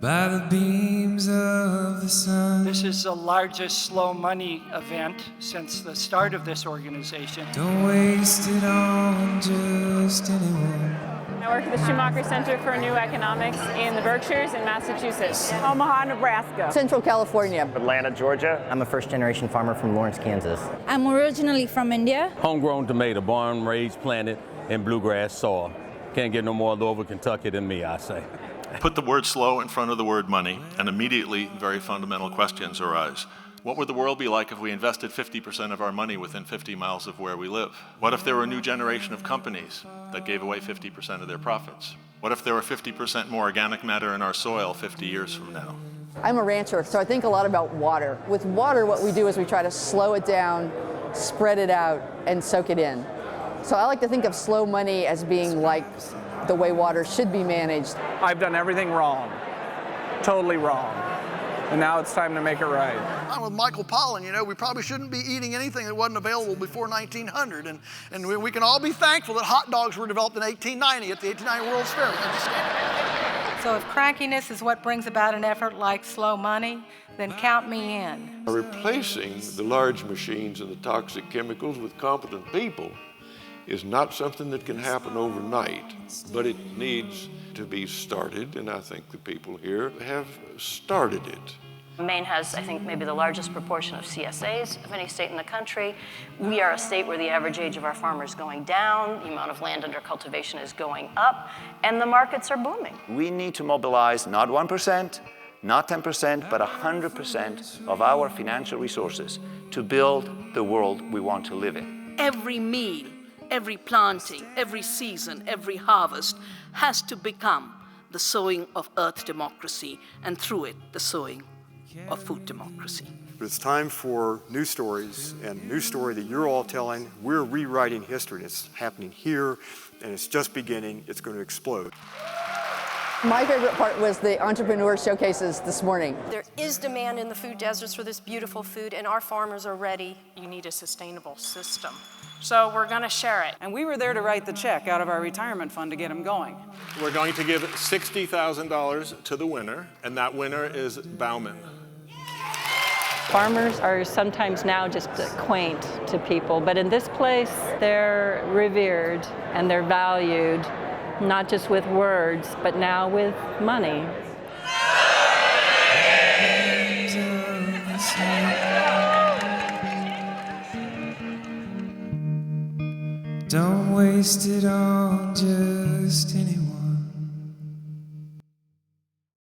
by the beams of the sun. This is the largest slow money event since the start of this organization. Don't waste it on just anyone. I work at the Schumacher Center for New Economics in the Berkshires in Massachusetts. Omaha, Nebraska. Central California. Atlanta, Georgia. I'm a first-generation farmer from Lawrence, Kansas. I'm originally from India. Homegrown tomato, born, raised, planted in bluegrass soil. Can't get no more Louisville, Kentucky than me, I say. Put the word slow in front of the word money, and immediately very fundamental questions arise. What would the world be like if we invested 50% of our money within 50 miles of where we live? What if there were a new generation of companies that gave away 50% of their profits? What if there were 50% more organic matter in our soil 50 years from now? I'm a rancher, so I think a lot about water. With water, what we do is we try to slow it down, spread it out, and soak it in. So I like to think of slow money as being like the way water should be managed. I've done everything wrong, totally wrong, and now it's time to make it right. I'm with Michael Pollan. You know, we probably shouldn't be eating anything that wasn't available before 1900, and we can all be thankful that hot dogs were developed in 1890 at the 1890 World's Fair. So if crankiness is what brings about an effort like slow money, then count me in. Replacing the large machines and the toxic chemicals with competent people is not something that can happen overnight, but it needs to be started, and I think the people here have started it. Maine has, I think, maybe the largest proportion of CSAs of any state in the country. We are a state where the average age of our farmers is going down, the amount of land under cultivation is going up, and the markets are booming. We need to mobilize not 1%, not 10%, but 100% of our financial resources to build the world we want to live in. Every meal, every planting, every season, every harvest has to become the sowing of earth democracy, and through it, the sowing of food democracy. It's time for new stories, and a new story that you're all telling. We're rewriting history. It's happening here, and it's just beginning. It's going to explode. My favorite part was the entrepreneur showcases this morning. There is demand in the food deserts for this beautiful food, and our farmers are ready. You need a sustainable system. So we're going to share it. And we were there to write the check out of our retirement fund to get them going. We're going to give $60,000 to the winner, and that winner is Bauman. Farmers are sometimes now just quaint to people, but in this place, they're revered and they're valued, not just with words, but now with money. Don't waste it on just anyone.